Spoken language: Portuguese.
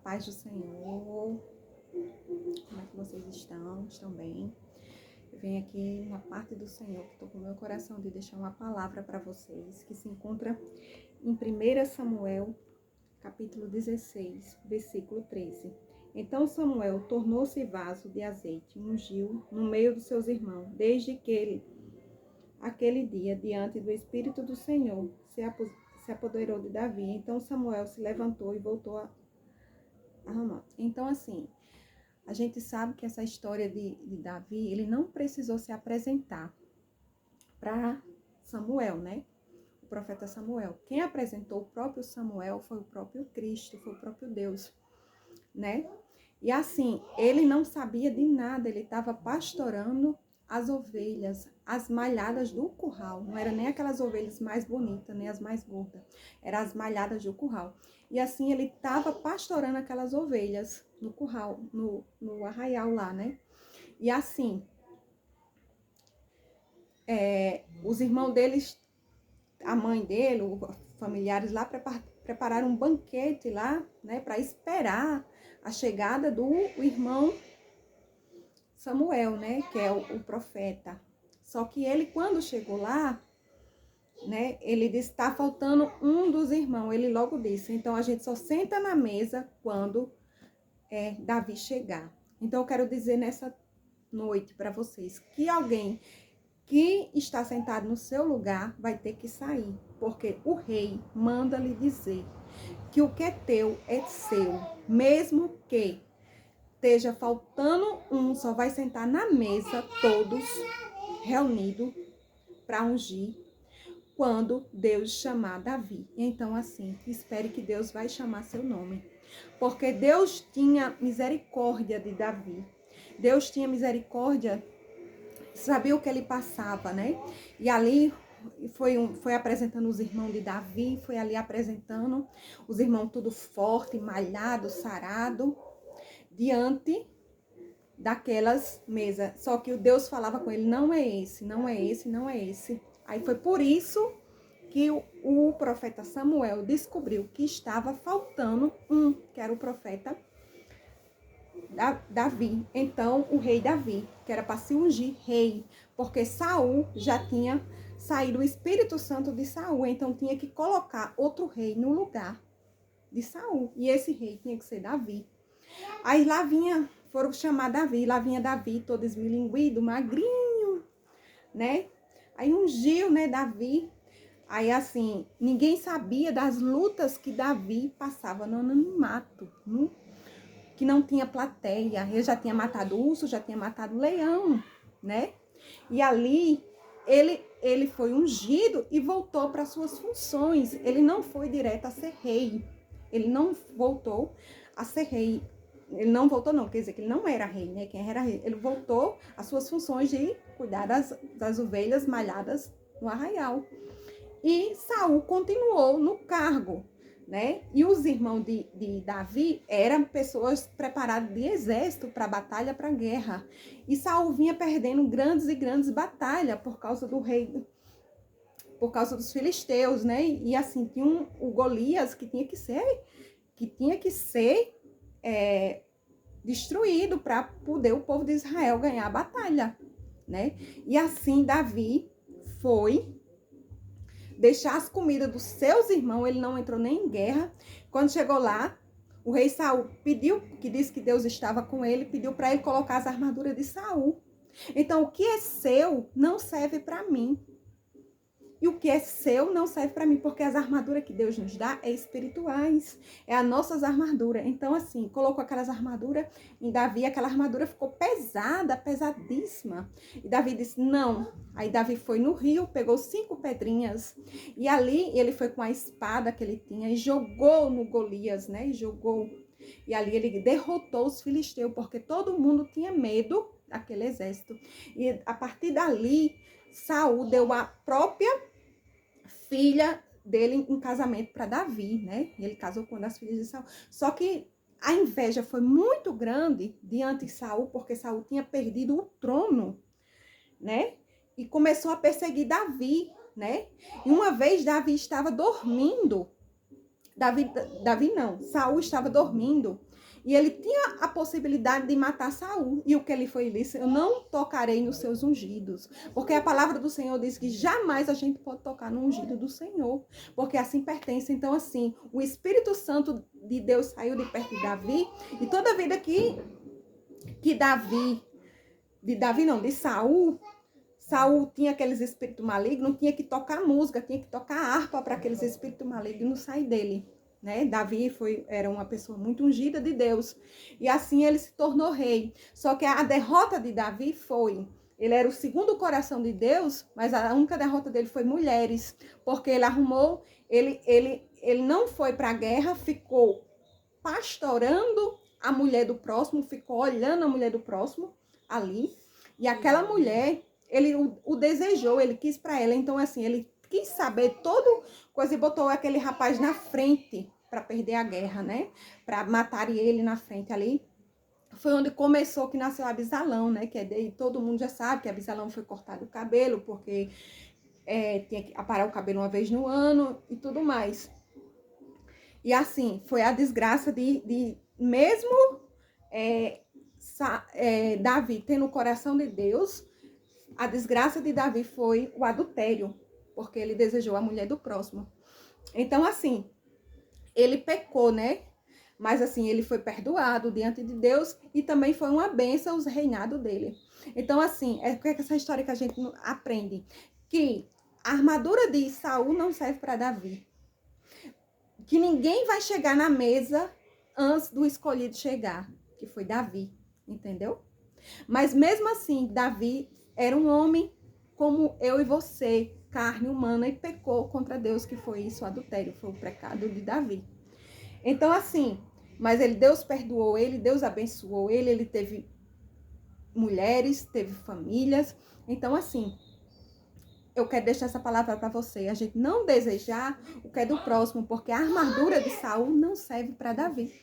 paz do Senhor. Como é que vocês estão? Estão bem? Eu venho aqui na parte do Senhor, que estou com o meu coração de deixar uma palavra para vocês, que se encontra em 1 Samuel, capítulo 16, versículo 13. Então Samuel tornou-se vaso de azeite e ungiu no meio dos seus irmãos, desde que ele, aquele dia, diante do Espírito do Senhor, se apoderou de Davi. Então Samuel se levantou e voltou a Ramá. Então, assim, a gente sabe que essa história de Davi, ele não precisou se apresentar para Samuel, né? O profeta Samuel. Quem apresentou o próprio Samuel foi o próprio Cristo, foi o próprio Deus, né? E assim, ele não sabia de nada, ele estava pastorando as ovelhas, as malhadas do curral. Não era nem aquelas ovelhas mais bonitas, nem as mais gordas. Eram as malhadas do curral. E assim, ele estava pastorando aquelas ovelhas no curral, no arraial lá, né? E assim, os irmãos deles, a mãe dele, os familiares lá, prepararam um banquete lá, né? Para esperar a chegada do irmão Samuel, né, que é o profeta. Só que ele, quando chegou lá, né, ele disse, está faltando um dos irmãos. Ele logo disse, então a gente só senta na mesa quando Davi chegar. Então eu quero dizer nessa noite para vocês que alguém que está sentado no seu lugar vai ter que sair, porque o rei manda lhe dizer que o que é teu é seu, mesmo que esteja faltando um, só vai sentar na mesa todos reunidos para ungir quando Deus chamar Davi. Então, assim, espere que Deus vai chamar seu nome. Porque Deus tinha misericórdia de Davi. Deus tinha misericórdia, sabia o que ele passava, né? E ali foi apresentando os irmãos de Davi, foi ali apresentando os irmãos tudo forte, malhado, sarado, diante daquelas mesas. Só que o Deus falava com ele, não é esse, não é esse, não é esse. Aí foi por isso que o profeta Samuel descobriu que estava faltando um, que era o profeta Davi. Então, o rei Davi, que era para se ungir rei, porque Saul já tinha saído o Espírito Santo de Saul, então tinha que colocar outro rei no lugar de Saul. E esse rei tinha que ser Davi. Aí lá foram chamar Davi, lá vinha Davi todo esmilinguido, magrinho, né? Aí ungiu, né, Davi. Aí assim, ninguém sabia das lutas que Davi passava no anonimato, que não tinha plateia. Ele já tinha matado urso, já tinha matado leão, né? E ali ele foi ungido e voltou para suas funções. Ele não foi direto a ser rei. Ele não voltou a ser rei. Ele não voltou, não, quer dizer que ele não era rei, né? Quem era rei? Ele voltou às suas funções de cuidar das ovelhas malhadas no arraial. E Saul continuou no cargo, né? E os irmãos de Davi eram pessoas preparadas de exército para batalha, para guerra. E Saul vinha perdendo grandes e grandes batalhas por causa do rei, por causa dos filisteus, né? E assim, tinha o Golias que tinha que ser destruído para poder o povo de Israel ganhar a batalha, né? E assim Davi foi deixar as comidas dos seus irmãos, ele não entrou nem em guerra. Quando chegou lá, o rei Saul pediu, que disse que Deus estava com ele, pediu para ele colocar as armaduras de Saul. Então, o que é seu não serve para mim. E o que é seu não serve para mim, porque as armaduras que Deus nos dá é espirituais, é as nossas armaduras. Então, assim, colocou aquelas armaduras em Davi, aquela armadura ficou pesada, pesadíssima. E Davi disse, não. Aí Davi foi no rio, pegou 5 pedrinhas, e ali ele foi com a espada que ele tinha e jogou no Golias, né? E ali ele derrotou os filisteus, porque todo mundo tinha medo daquele exército. E a partir dali, Saul deu a própria filha dele em casamento para Davi, né? Ele casou com uma das filhas de Saul. Só que a inveja foi muito grande diante de Saul, porque Saul tinha perdido o trono, né? E começou a perseguir Davi, né? E uma vez Davi estava dormindo. Saul estava dormindo. E ele tinha a possibilidade de matar Saul. E o que ele foi e disse: eu não tocarei nos seus ungidos. Porque a palavra do Senhor diz que jamais a gente pode tocar no ungido do Senhor. Porque assim pertence. Então, assim, o Espírito Santo de Deus saiu de perto de Davi. E toda vida que de Saul tinha aqueles espíritos malignos, tinha que tocar música, tinha que tocar harpa para aqueles espíritos malignos sair dele. Né? Davi era uma pessoa muito ungida de Deus. E assim ele se tornou rei. Só que a derrota de Davi ele era o segundo coração de Deus, mas a única derrota dele foi mulheres. Porque ele não foi para a guerra, ficou pastorando a mulher do próximo, ficou olhando a mulher do próximo ali. E aquela mulher, ele o desejou, ele quis para ela. Então, assim, ele quis saber toda coisa e botou aquele rapaz na frente para perder a guerra, né? Para matar ele na frente ali. Foi onde começou, que nasceu Abisalão, né? Que todo mundo já sabe que Abisalão foi cortado o cabelo, porque tinha que aparar o cabelo uma vez no ano e tudo mais. E assim, foi a desgraça de mesmo Davi tendo o coração de Deus, a desgraça de Davi foi o adultério, porque ele desejou a mulher do próximo. Então, assim, ele pecou, né? Mas, assim, ele foi perdoado diante de Deus e também foi uma bênção o reinado dele. Então, assim, é essa história que a gente aprende, que a armadura de Saul não serve para Davi. Que ninguém vai chegar na mesa antes do escolhido chegar, que foi Davi, entendeu? Mas mesmo assim, Davi era um homem como eu e você, carne humana, e pecou contra Deus, que foi isso, o adultério, foi o pecado de Davi. Então, assim, mas Deus perdoou ele, Deus abençoou ele teve mulheres, teve famílias. Então, assim, eu quero deixar essa palavra para você. A gente não desejar o que é do próximo, porque a armadura de Saul não serve para Davi.